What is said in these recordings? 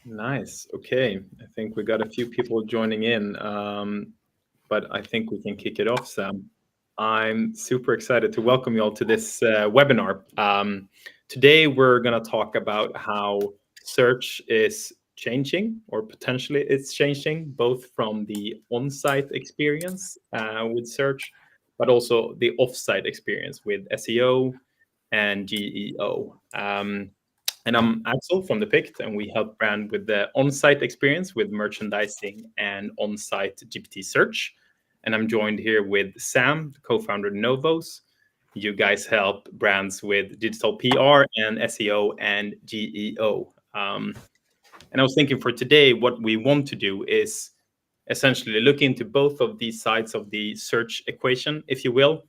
Nice. Okay. I think we got a few people joining in, but I think we can kick it off, Sam. I'm super excited to welcome you all to this webinar. Today, we're going to talk about how search is changing, or potentially it's changing, both from the on-site experience with search, but also the off-site experience with SEO and GEO. And I'm Axel from Depict, and we help brand with the on-site experience with merchandising and on-site GPT search. And I'm joined here with Sam, the co-founder of Novos. You guys help brands with digital PR and SEO and GEO. And I was thinking for today, what we want to do is essentially look into both of these sides of the search equation, if you will,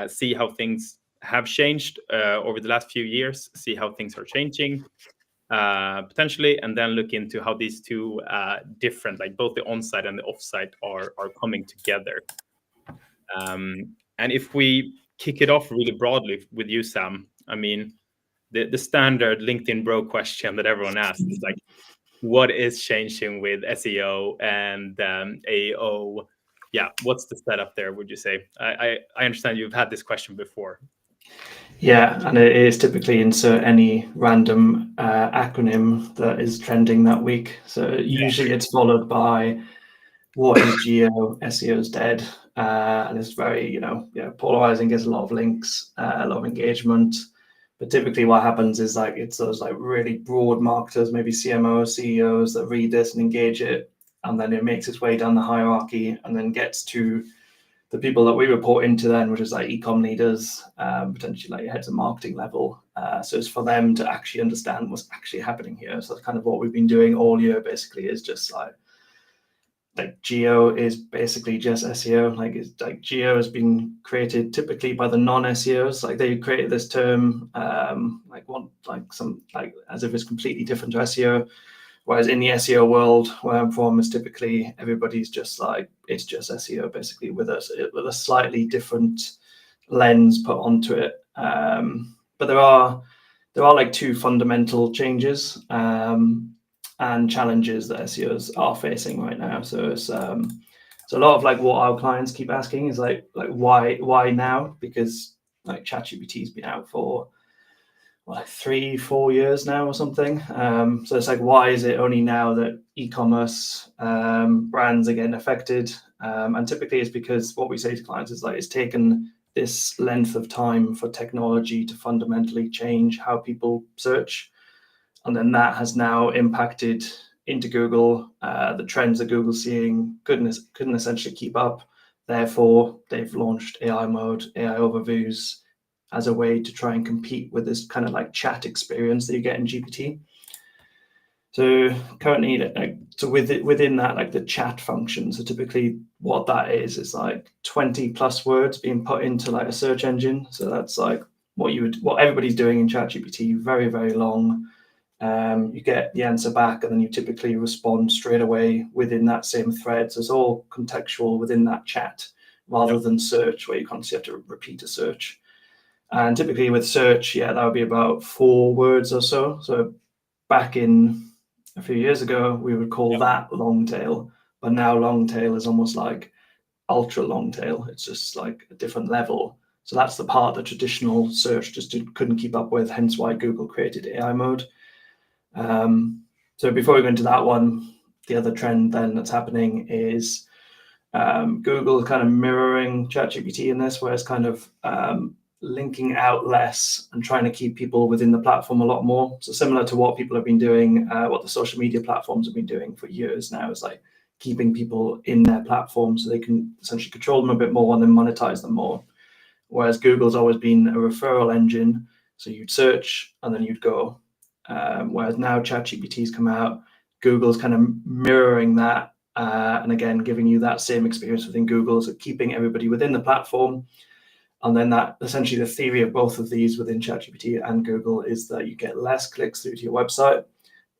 see how things have changed over the last few years, see how things are changing potentially, and then look into how these two different, like both the on-site and the off-site are coming together. And if we kick it off really broadly with you, Sam, I mean, the standard LinkedIn bro question that everyone asks is like, what is changing with SEO and AO? Yeah, what's the setup there, would you say? I understand you've had this question before. Yeah, and it is typically insert any random acronym that is trending that week. So usually it's followed by what is geo, SEO is dead. And it's very, polarizing, gets a lot of links, a lot of engagement. But typically what happens is like it's those like really broad marketers, maybe CMOs, CEOs that read this and engage it. And then it makes its way down the hierarchy and then gets to the people that we report into then, which is like e-com leaders, potentially like heads of marketing level. So it's for them to actually understand what's actually happening here. So that's kind of what we've been doing all year basically, is just like geo is basically just SEO. Like geo has been created typically by the non-SEOs. Like they created this term as if it's completely different to SEO. Whereas in the SEO world where I'm from, is typically everybody's just like, it's just SEO basically with a slightly different lens put onto it. But there are like two fundamental changes and challenges that SEOs are facing right now. So it's a lot of like what our clients keep asking is like why now? Because like ChatGPT's been out for 3-4 years now or something. So it's like, why is it only now that e-commerce brands are getting affected? And typically it's because what we say to clients is like, it's taken this length of time for technology to fundamentally change how people search. And then that has now impacted into Google. The trends that Google's seeing couldn't essentially keep up. Therefore, they've launched AI mode, AI overviews, as a way to try and compete with this kind of like chat experience that you get in GPT. So currently, within that, like the chat function, so typically what that is like 20 plus words being put into like a search engine. So that's like what everybody's doing in ChatGPT, very, very long. You get the answer back and then you typically respond straight away within that same thread. So it's all contextual within that chat rather than search, where you constantly have to repeat a search. And typically with search, that would be about 4 words or so. So back in a few years ago, we would call that long tail, but now long tail is almost like ultra long tail. It's just like a different level. So that's the part that traditional search just couldn't keep up with, hence why Google created AI mode. So before we go into that one, the other trend then that's happening is Google kind of mirroring ChatGPT in this, where it's kind of linking out less and trying to keep people within the platform a lot more. So similar to what people have been doing, what the social media platforms have been doing for years now, is like keeping people in their platform so they can essentially control them a bit more and then monetize them more. Whereas Google's always been a referral engine, so you'd search and then you'd go. Whereas now ChatGPT's come out, Google's kind of mirroring that, and again giving you that same experience within Google, so keeping everybody within the platform. And then that essentially the theory of both of these within ChatGPT and Google is that you get less clicks through to your website,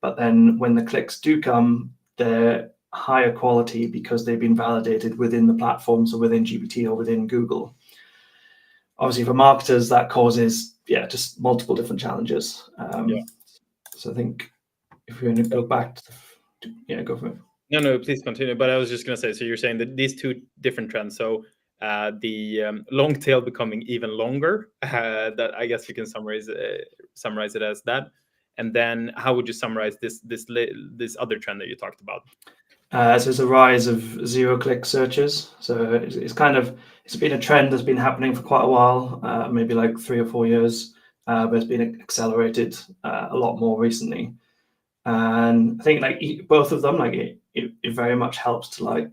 but then when the clicks do come, they're higher quality because they've been validated within the platform, so within GPT or within Google. Obviously for marketers, that causes just multiple different challenges. So I think if we're going to go back to go for it. No, please continue. But I was just going to say, so you're saying that these two different trends. So the long tail becoming even longer. That I guess you can summarize it as that. And then how would you summarize this other trend that you talked about? So it's a rise of zero-click searches. So it's been a trend that's been happening for quite a while, maybe like 3 or 4 years, but it's been accelerated a lot more recently. And I think like both of them, like it very much helps to like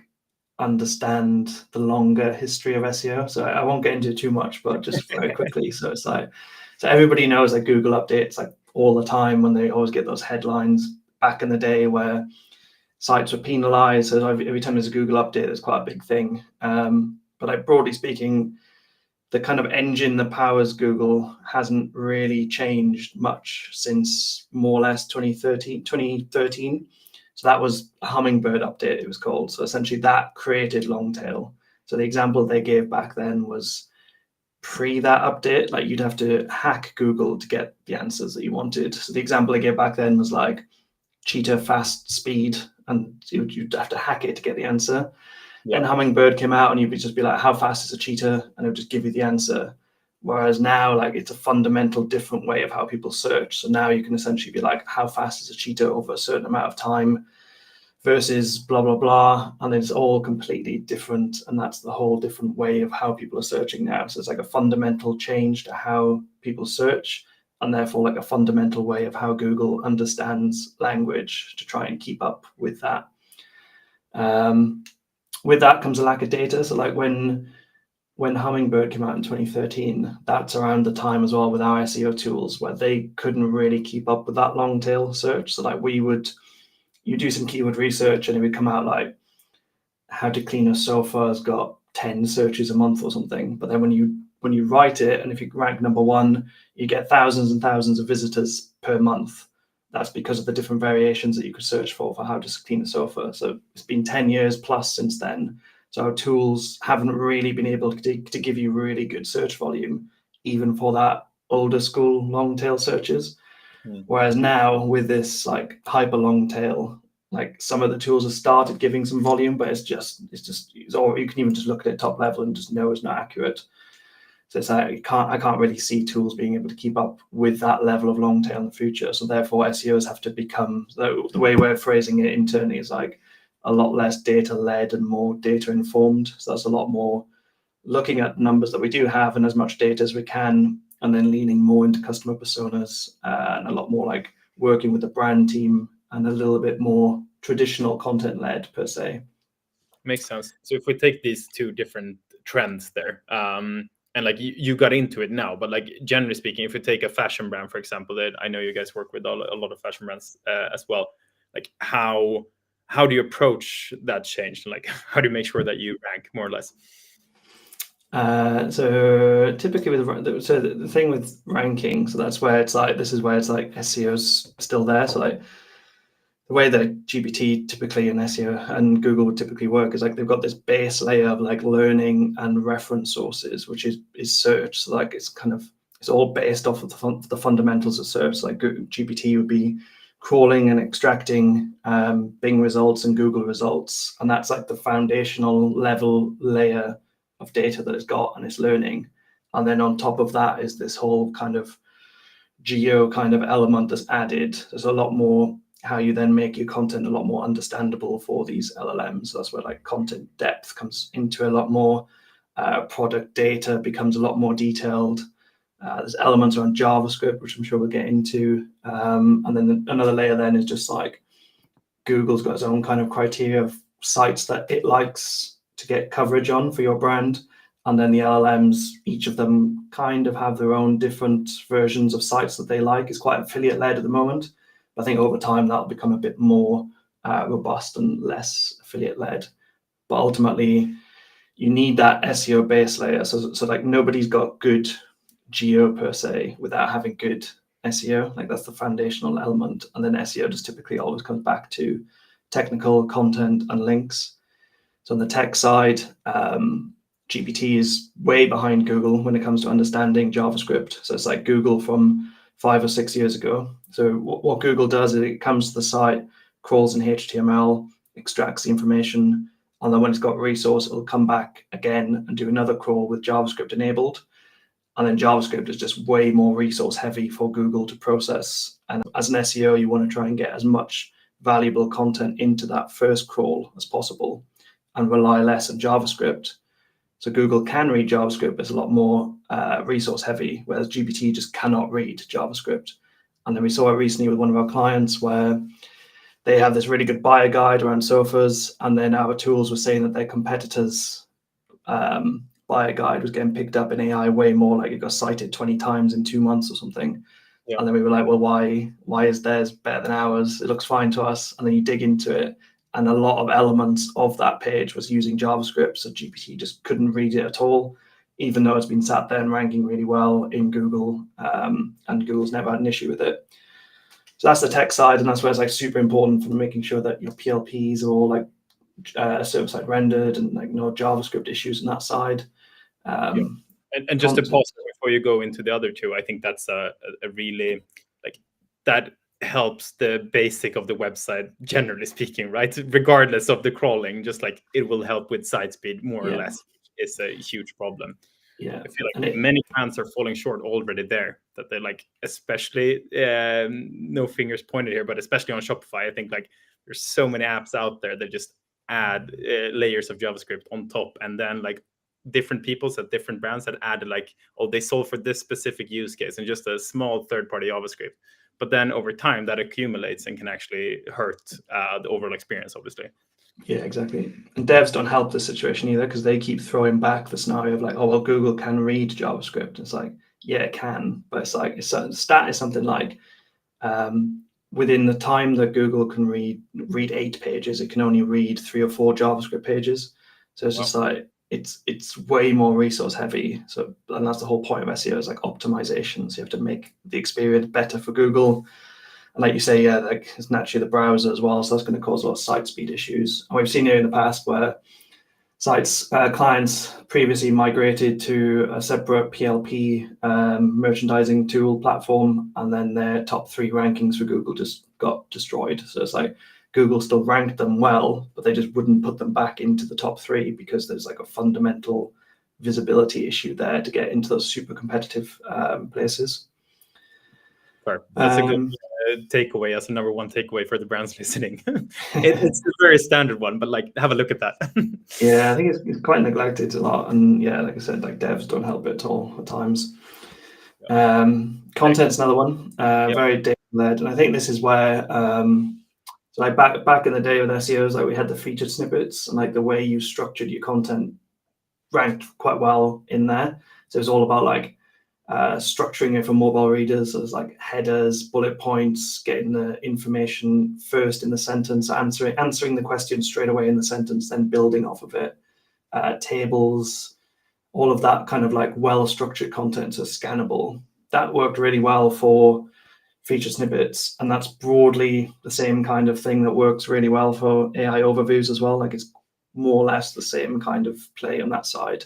understand the longer history of SEO. So I won't get into it too much, but just very quickly. So it's like, so everybody knows that Google updates like all the time when they always get those headlines back in the day where sites were penalized. So every time there's a Google update, there's quite a big thing. But like broadly speaking, the kind of engine that powers Google hasn't really changed much since more or less 2013. So that was a Hummingbird update, it was called. So essentially that created long tail. So the example they gave back then was pre that update, like you'd have to hack Google to get the answers that you wanted. So the example they gave back then was like cheetah fast speed, and you'd have to hack it to get the answer. Yeah. And Hummingbird came out and you'd just be like, how fast is a cheetah? And it would just give you the answer. Whereas now, like, it's a fundamental different way of how people search. So now you can essentially be like, how fast is a cheetah over a certain amount of time versus blah, blah, blah. And it's all completely different. And that's the whole different way of how people are searching now. So it's like a fundamental change to how people search, and therefore like a fundamental way of how Google understands language to try and keep up with that. With that comes a lack of data. So like when Hummingbird came out in 2013, that's around the time as well with our SEO tools where they couldn't really keep up with that long tail search. So like you do some keyword research and it would come out like how to clean a sofa has got 10 searches a month or something. But then when you write it, and if you rank number 1, you get thousands and thousands of visitors per month. That's because of the different variations that you could search for how to clean a sofa. So it's been 10 years plus since then. So our tools haven't really been able to give you really good search volume, even for that older school long tail searches. Whereas now with this like hyper long tail, like some of the tools have started giving some volume, but or you can even just look at it top level and just know it's not accurate. So it's like I can't really see tools being able to keep up with that level of long tail in the future. So therefore SEOs have to become, the way we're phrasing it internally is like a lot less data led and more data informed. So that's a lot more looking at numbers that we do have and as much data as we can, and then leaning more into customer personas and a lot more like working with the brand team and a little bit more traditional content led per se. Makes sense. So if we take these two different trends there, and like you got into it now, but like generally speaking, if you take a fashion brand, for example, that I know you guys work with a lot of fashion brands as well, like how do you approach that change? Like how do you make sure that you rank more or less? So typically the thing with ranking, so that's where it's like, this is where it's like SEO's still there. So like the way that GPT typically in SEO and Google would typically work is like they've got this base layer of like learning and reference sources, which is search. So like it's all based off of the fundamentals of search. So like GPT would be crawling and extracting Bing results and Google results, and that's like the foundational level layer of data that it's got and it's learning. And then on top of that is this whole kind of geo kind of element that's added. There's a lot more how you then make your content a lot more understandable for these LLMs. So that's where like content depth comes into a lot more. Product data becomes a lot more detailed. There's elements around JavaScript, which I'm sure we'll get into. And then another layer then is just like Google's got its own kind of criteria of sites that it likes to get coverage on for your brand. And then the LLMs, each of them kind of have their own different versions of sites that they like. It's quite affiliate led at the moment. I think over time that'll become a bit more robust and less affiliate led. But ultimately, you need that SEO base layer. So like nobody's got good geo per se without having good SEO. Like that's the foundational element. And then SEO just typically always comes back to technical content and links. So on the tech side, GPT is way behind Google when it comes to understanding JavaScript. So it's like Google from 5 or 6 years ago. So what Google does is it comes to the site, crawls in HTML, extracts the information, and then when it's got resource, it'll come back again and do another crawl with JavaScript enabled. And then JavaScript is just way more resource heavy for Google to process. And as an SEO, you want to try and get as much valuable content into that first crawl as possible and rely less on JavaScript. So Google can read JavaScript, but it's a lot more resource heavy, whereas GPT just cannot read JavaScript. And then we saw it recently with one of our clients where they have this really good buyer guide around sofas, and then our tools were saying that their competitors' buyer guide was getting picked up in AI way more, like it got cited 20 times in 2 months or something. Yeah. And then we were like, well, why is theirs better than ours? It looks fine to us. And then you dig into it, and a lot of elements of that page was using JavaScript, so GPT just couldn't read it at all, even though it's been sat there and ranking really well in Google, and Google's never had an issue with it. So that's the tech side, and that's where it's like super important for making sure that your PLPs are all like server-side rendered and like no JavaScript issues on that side. And just to pause before you go into the other two, I think that's a really like that helps the basic of the website, generally speaking, right? Regardless of the crawling, just like it will help with site speed more or less is a huge problem. Yeah, I feel like many brands are falling short already there. That they're like, especially no fingers pointed here, but especially on Shopify, I think like there's so many apps out there that just add layers of JavaScript on top, and then like different peoples at different brands that added like, oh, they sold for this specific use case and just a small third-party JavaScript. But then over time that accumulates and can actually hurt the overall experience, obviously. Yeah, exactly. And devs don't help the situation either, because they keep throwing back the scenario of like, oh, well, Google can read JavaScript. It's like, yeah, it can, but it's like stat is something like within the time that Google can read 8 pages, it can only read 3 or 4 JavaScript pages. So it's just like it's way more resource heavy. So, and that's the whole point of SEO, is like optimization. So you have to make the experience better for Google. And like you say, yeah, like it's naturally the browser as well, so that's going to cause a lot of site speed issues. And we've seen it in the past where clients previously migrated to a separate PLP merchandising tool platform, and then their top 3 rankings for Google just got destroyed. So it's like Google still ranked them well, but they just wouldn't put them back into the top 3 because there's like a fundamental visibility issue there to get into those super competitive places. Sure. That's a good takeaway as a number 1 takeaway for the brands listening. It's a very standard one, but like have a look at that. Yeah, I think it's quite neglected a lot, and yeah, like I said, like devs don't help it at all at times. Content's another one, very data led, and I think this is where so like back in the day with SEOs, like we had the featured snippets, and like the way you structured your content ranked quite well in there. So it's all about like structuring it for mobile readers. So there's like headers, bullet points, getting the information first in the sentence, answering the question straight away in the sentence, then building off of it. Tables, all of that kind of like well-structured content, so scannable. That worked really well for feature snippets, and that's broadly the same kind of thing that works really well for AI overviews as well. Like it's more or less the same kind of play on that side.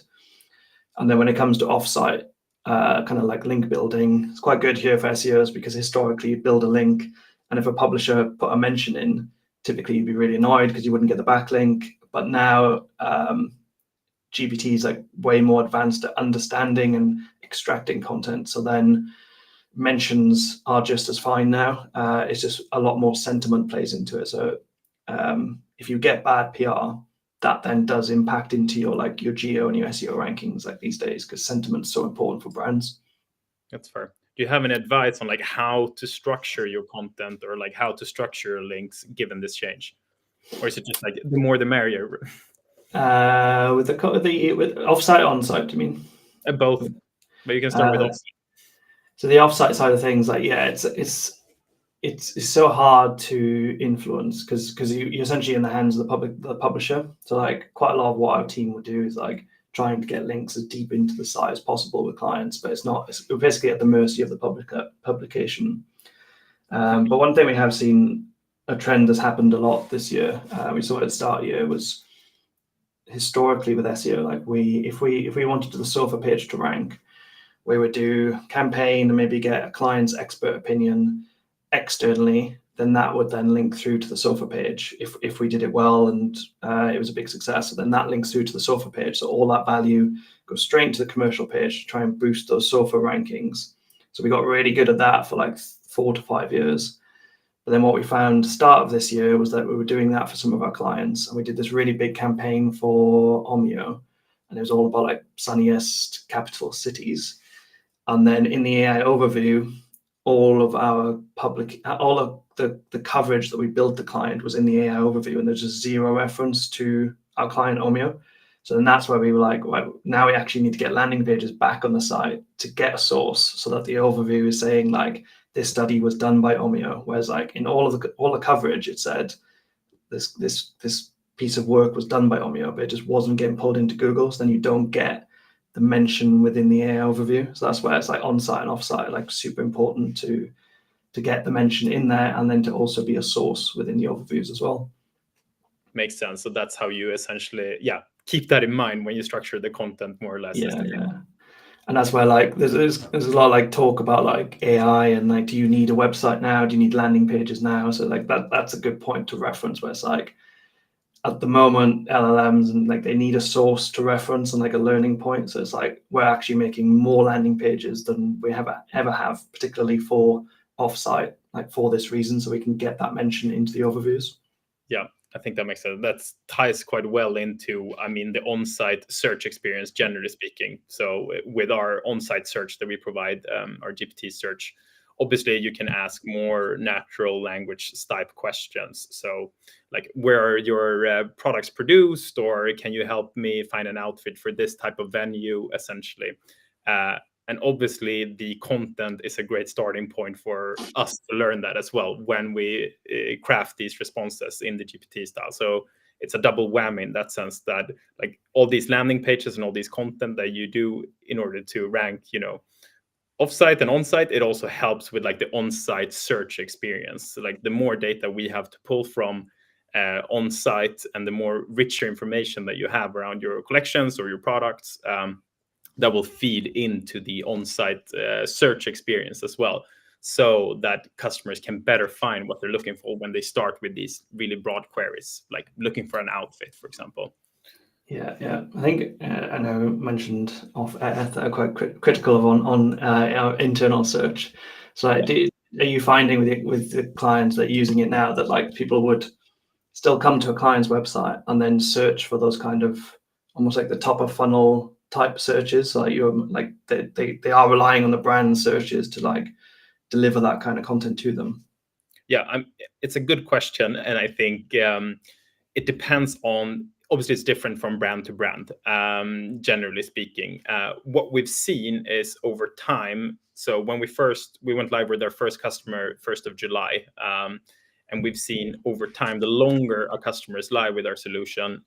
And then when it comes to offsite, kind of like link building, it's quite good here for SEOs, because historically you build a link, and if a publisher put a mention in, typically you'd be really annoyed because you wouldn't get the backlink. But now GPT is like way more advanced at understanding and extracting content. So then mentions are just as fine now. It's just a lot more sentiment plays into it. So if you get bad PR, that then does impact into your geo and your SEO rankings like these days, because sentiment's so important for brands. That's fair. Do you have any advice on like how to structure your content, or like how to structure your links given this change, or is it just like the more the merrier? With offsite, onsite, do you mean? Both, but you can start with offsite. So the offsite side of things, like it's so hard to influence because you're essentially in the hands of the publisher. So like quite a lot of what our team would do is like trying to get links as deep into the site as possible with clients, but it's basically at the mercy of the publication. But one thing we have seen, a trend that's happened a lot this year, we saw it at the start of the year, was historically with SEO, like if we wanted the sofa page to rank, we would do campaign and maybe get a client's expert opinion externally, then that would then link through to the sofa page. If we did it well and it was a big success, then that links through to the sofa page. So all that value goes straight into the commercial page to try and boost those sofa rankings. So we got really good at that for like 4 to 5 years. But then what we found start of this year was that we were doing that for some of our clients, and we did this really big campaign for Omio, and it was all about like sunniest capital cities. And then in the AI overview, all of the coverage that we built the client was in the AI overview, and there's just zero reference to our client Omio. So then that's where we were like, well, now we actually need to get landing pages back on the site to get a source, so that the overview is saying like this study was done by Omio, whereas like in all the coverage it said this piece of work was done by Omio, but it just wasn't getting pulled into Google. So then you don't get the mention within the AI overview. So that's where it's like on-site and off-site, like super important to get the mention in there, and then to also be a source within the overviews as well. Makes sense. So that's how you essentially, keep that in mind when you structure the content, more or less. Yeah. And that's where like there's a lot of like talk about like AI and like, do you need a website now? Do you need landing pages now? So like that's a good point to reference, where it's like at the moment LLMs and like they need a source to reference and like a learning point. So it's like we're actually making more landing pages than we ever have, particularly for offsite, like for this reason, so we can get that mention into the overviews. Yeah, I think that makes sense. That ties quite well into, the on-site search experience, generally speaking. So with our on-site search that we provide, our GPT search, obviously you can ask more natural language type questions. So like, where are your products produced? Or can you help me find an outfit for this type of venue, essentially? And obviously, the content is a great starting point for us to learn that as well when we craft these responses in the GPT style. So it's a double whammy in that sense, that like all these landing pages and all these content that you do in order to rank, offsite and onsite, it also helps with like the on-site search experience. So like the more data we have to pull from on-site, and the more richer information that you have around your collections or your products, that will feed into the on-site search experience as well, so that customers can better find what they're looking for when they start with these really broad queries, like looking for an outfit, for example. Yeah. I think I know I mentioned off that are quite critical of on our internal search. So are you finding with the clients that are using it now that like people would still come to a client's website and then search for those kind of almost like the top of funnel type searches? So like you're like they are relying on the brand searches to like deliver that kind of content to them. Yeah, it's a good question, and I think it depends on. Obviously, it's different from brand to brand. Generally speaking, what we've seen is over time. So when we went live with our first customer 1st of July, and we've seen over time, the longer a customer is live with our solution,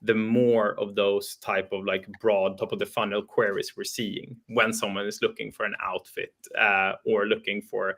the more of those type of like broad top of the funnel queries we're seeing when someone is looking for an outfit or looking for,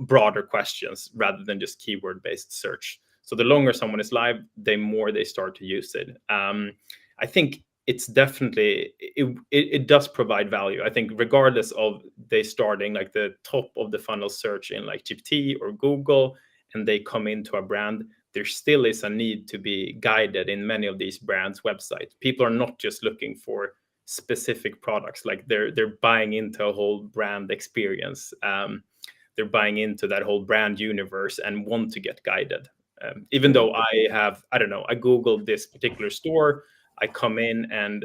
broader questions rather than just keyword based search. So the longer someone is live, the more they start to use it. I think it's definitely, it does provide value. I think regardless of they starting like the top of the funnel search in like GPT or Google, and they come into a brand, there still is a need to be guided in many of these brands' websites. People are not just looking for specific products, like they're buying into a whole brand experience. They're buying into that whole brand universe and want to get guided. Even though I Googled this particular store, I come in and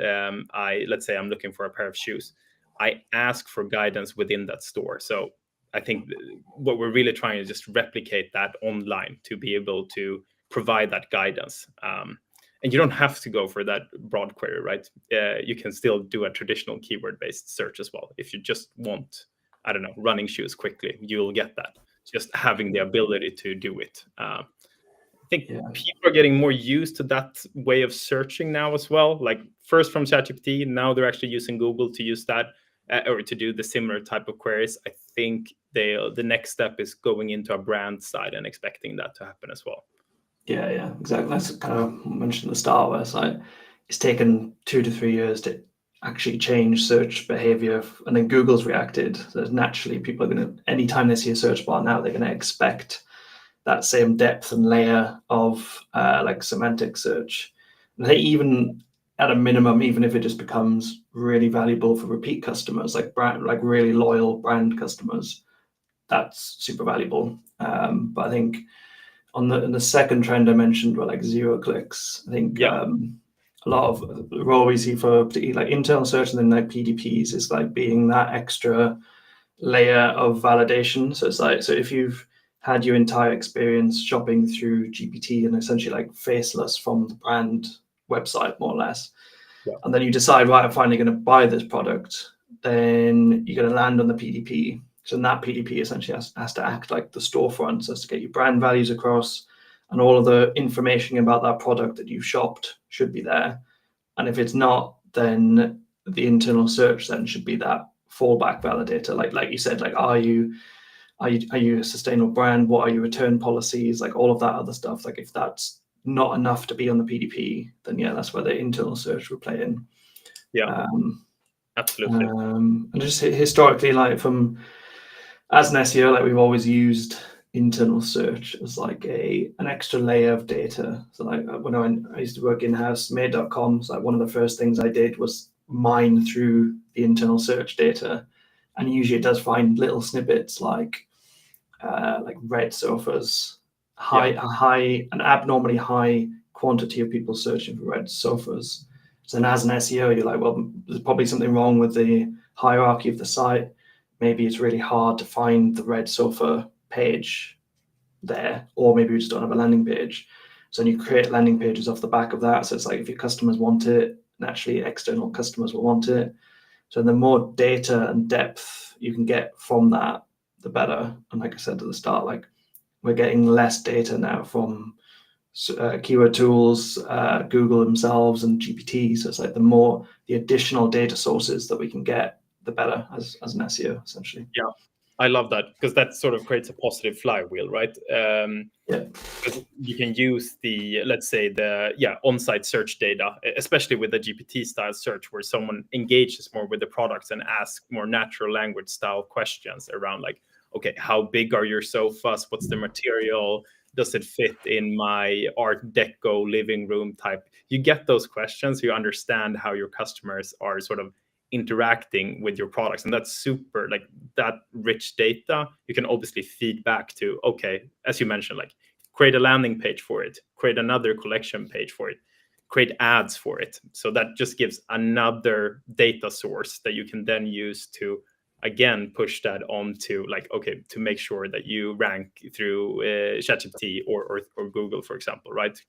let's say I'm looking for a pair of shoes. I ask for guidance within that store. So I think what we're really trying is just replicate that online to be able to provide that guidance. And you don't have to go for that broad query, right? You can still do a traditional keyword-based search as well. If you just want, running shoes quickly, you'll get that. Just having the ability to do it. I think people are getting more used to that way of searching now as well. Like first from ChatGPT, now they're actually using Google to use that or to do the similar type of queries. I think the next step is going into a brand side and expecting that to happen as well. Yeah, exactly. That's kind of mentioned at the start, where it's like it's taken 2 to 3 years to actually changed search behavior, and then Google's reacted. So naturally, people are going to, anytime they see a search bar now, they're going to expect that same depth and layer of like semantic search. And they even, at a minimum, even if it just becomes really valuable for repeat customers, like really loyal brand customers, that's super valuable. But I think on the second trend I mentioned were like zero clicks. I think a lot of the role we see for particularly like internal search and then like PDPs is like being that extra layer of validation. So it's like, so if you've had your entire experience shopping through GPT and essentially like faceless from the brand website, more or less, and then you decide, right, I'm finally going to buy this product, then you're going to land on the PDP. So that PDP essentially has to act like the storefront, so has to get your brand values across, and all of the information about that product that you've shopped should be there. And if it's not, then the internal search then should be that fallback validator. Like you said, like are you a sustainable brand? What are your return policies? Like all of that other stuff. Like if that's not enough to be on the PDP, then that's where the internal search will play in. Absolutely. And just historically, like as an SEO, like we've always used internal search as like an extra layer of data. So like when I used to work in-house, made.com, so like one of the first things I did was mine through the internal search data. And usually it does find little snippets like red sofas, an abnormally high quantity of people searching for red sofas. So then as an SEO, you're like, well, there's probably something wrong with the hierarchy of the site. Maybe it's really hard to find the red sofa page there, or maybe you just don't have a landing page. So then you create landing pages off the back of that. So it's like if your customers want it, naturally external customers will want it. So the more data and depth you can get from that, the better. And like I said at the start, like we're getting less data now from keyword tools, Google themselves, and GPT. So it's like the additional data sources that we can get, the better as an SEO, essentially. Yeah, I love that, because that sort of creates a positive flywheel, right? Because you can use let's say the on-site search data, especially with the GPT style search, where someone engages more with the products and asks more natural language style questions around like, okay, how big are your sofas? What's the material? Does it fit in my Art Deco living room type? You get those questions, you understand how your customers are sort of interacting with your products, and that's super, like that rich data you can obviously feed back to, okay, as you mentioned, like create a landing page for it, create another collection page for it, create ads for it. So that just gives another data source that you can then use to again push that onto, like, okay, to make sure that you rank through ChatGPT or Google, for example, right?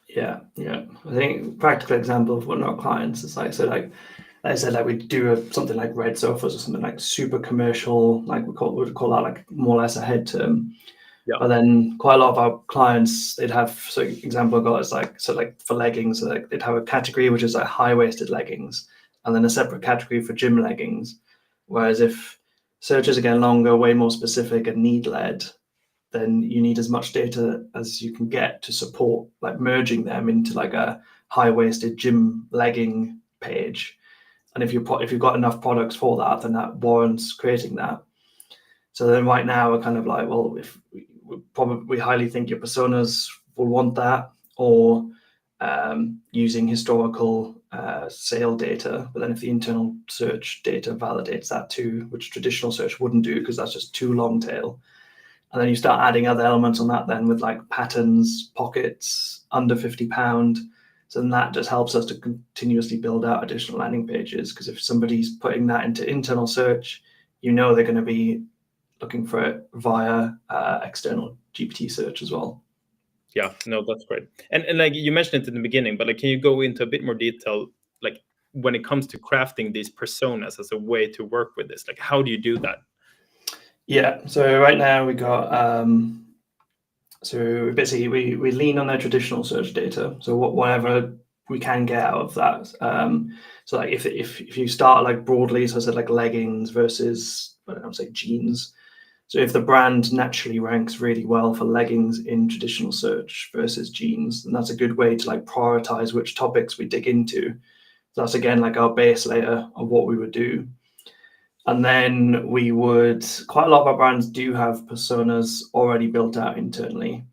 Yeah. I think practical example of one of our clients is like, so like I said, like we do something like red sofas or something like super commercial, like would call that like more or less a head term. But then quite a lot of our clients, they'd have, so example I got is like, so like for leggings, so like they'd have a category which is like high-waisted leggings, and then a separate category for gym leggings. Whereas if searches are getting longer, way more specific and need-led, then you need as much data as you can get to support like merging them into like a high-waisted gym legging page. And if you've got enough products for that, then that warrants creating that. So then right now we're kind of like, well, if we highly think your personas will want that, or using historical sale data. But then if the internal search data validates that too, which traditional search wouldn't do because that's just too long tail. And then you start adding other elements on that then with like patterns, pockets, under £50. So then that just helps us to continuously build out additional landing pages, because if somebody's putting that into internal search, they're going to be looking for it via external GPT search as well. Yeah, no, that's great. And like you mentioned it in the beginning, but like, can you go into a bit more detail, like when it comes to crafting these personas as a way to work with this? Like, how do you do that? Yeah, so right now we got so basically we lean on their traditional search data. So whatever we can get out of that. So like if you start like broadly, so I said like leggings versus, I don't say jeans. So if the brand naturally ranks really well for leggings in traditional search versus jeans, then that's a good way to like prioritize which topics we dig into. So that's again like our base layer of what we would do. And then we would, quite a lot of our brands do have personas already built out internally.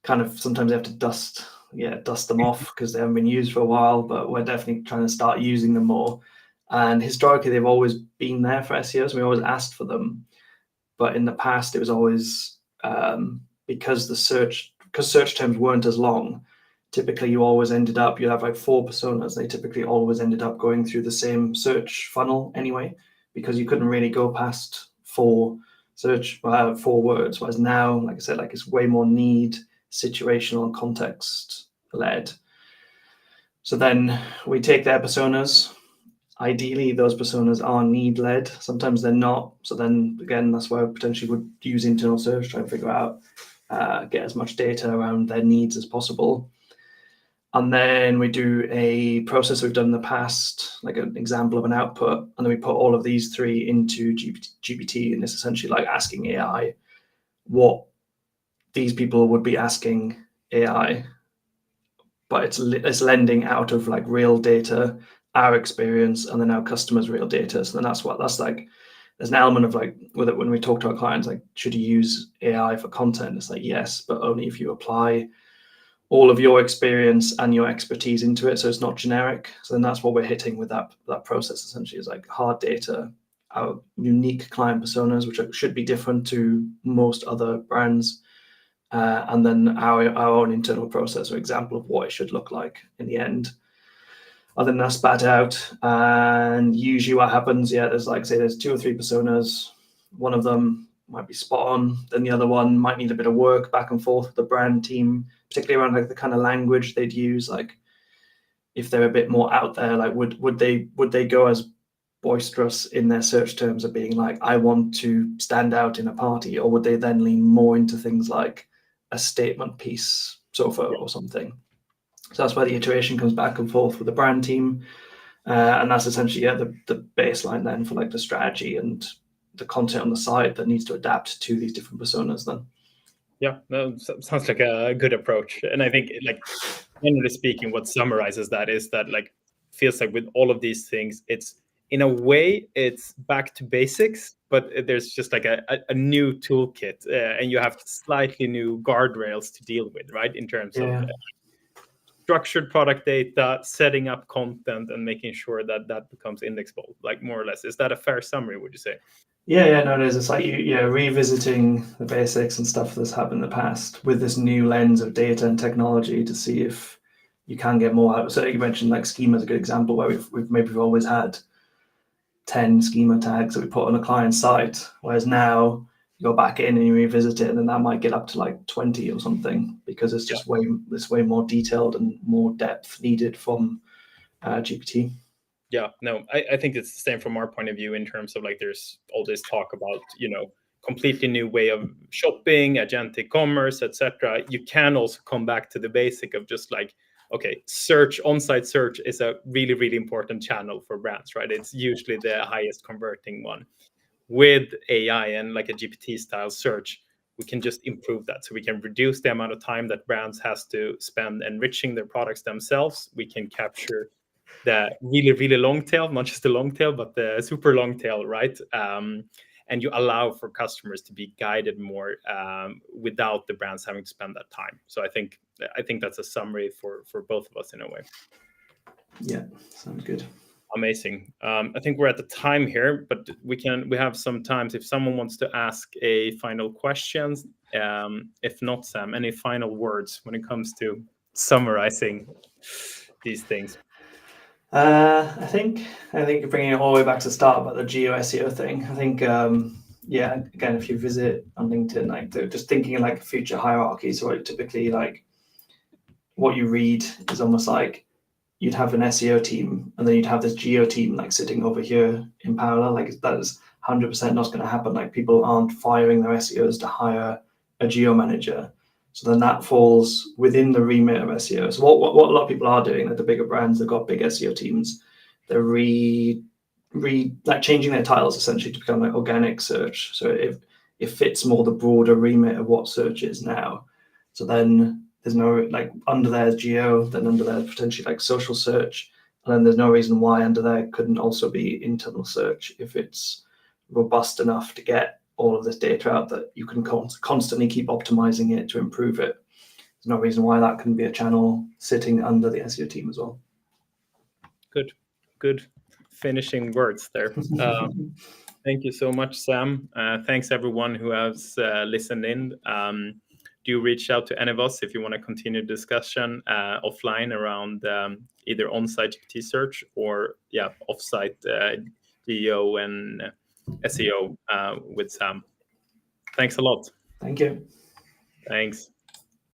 Kind of sometimes they have to dust them off because they haven't been used for a while, but we're definitely trying to start using them more. And historically, they've always been there for SEOs. We always asked for them. But in the past, it was always because search terms weren't as long. Typically, you always ended up, you'd have like 4 personas. They typically always ended up going through the same search funnel anyway, because you couldn't really go past 4 words. Whereas now, like I said, like it's way more need, situational, and context led. So then we take their personas. Ideally, those personas are need led. Sometimes they're not. So then again, that's where I potentially would use internal search, try and figure out, get as much data around their needs as possible. And then we do a process we've done in the past, like an example of an output, and then we put all of these 3 into GPT, and it's essentially like asking AI what these people would be asking AI, but it's lending out of like real data, our experience, and then our customers' real data. So then that's like, there's an element of like, with it when we talk to our clients, like, should you use AI for content? It's like, yes, but only if you apply all of your experience and your expertise into it, so it's not generic. So then that's what we're hitting with that process, essentially, is like hard data, our unique client personas, which should be different to most other brands, and then our own internal process or example of what it should look like in the end. And then that's spat out, and usually what happens, there's like, say there's 2 or 3 personas, one of them might be spot on, then the other one might need a bit of work back and forth with the brand team, particularly around like the kind of language they'd use. Like if they're a bit more out there, like would they go as boisterous in their search terms of being like, I want to stand out in a party, or would they then lean more into things like a statement piece sofa or something? So that's where the iteration comes back and forth with the brand team, and that's essentially the baseline then for like the strategy and the content on the site that needs to adapt to these different personas then. Yeah, no, sounds like a good approach. And I think, like, generally speaking, what summarizes that is that, like, feels like with all of these things, it's in a way it's back to basics, but there's just like a new toolkit, and you have slightly new guardrails to deal with, right? In terms of structured product data, setting up content, and making sure that that becomes indexable, like more or less. Is that a fair summary, would you say? No, it is. It's like revisiting the basics and stuff that's happened in the past with this new lens of data and technology to see if you can get more out. So you mentioned like schema is a good example where we've always had 10 schema tags that we put on a client site, whereas now you go back in and you revisit it, and then that might get up to like 20 or something, because it's just way more detailed and more depth needed from GPT. Yeah, no, I think it's the same from our point of view in terms of like there's all this talk about, completely new way of shopping, agentic commerce, etc. You can also come back to the basic of just like, okay, on-site search is a really, really important channel for brands, right? It's usually the highest converting one. With AI and like a GPT style search, we can just improve that. So we can reduce the amount of time that brands has to spend enriching their products themselves. We can capture the really, really long tail, not just the long tail, but the super long tail, right? And you allow for customers to be guided more without the brands having to spend that time. So I think that's a summary for both of us in a way. Yeah, sounds good. Amazing. I think we're at the time here, but we have some times if someone wants to ask a final question. If not, Sam, any final words when it comes to summarizing these things? I think you're bringing it all the way back to the start about the geo SEO thing. I think, again, if you visit on LinkedIn, like just thinking in like future hierarchies, so typically like what you read is almost like you'd have an SEO team and then you'd have this geo team like sitting over here in parallel. Like that is 100% not going to happen. Like people aren't firing their SEOs to hire a geo manager. So then that falls within the remit of SEO. So what a lot of people are doing, like the bigger brands, they've got big SEO teams, they're like changing their titles essentially to become like organic search. So it fits more the broader remit of what search is now. So then there's no like under there's geo, then under there's potentially like social search, And then there's no reason why under there it couldn't also be internal search if it's robust enough to get all of this data out that you can constantly keep optimizing it to improve it. There's no reason why that couldn't be a channel sitting under the SEO team as well. Good finishing words there. Thank you so much, Sam. Thanks everyone who has listened in. Do reach out to any of us if you want to continue discussion offline around either on-site GPT search or off-site GEO and SEO with Sam. Thanks a lot. Thank you. Thanks.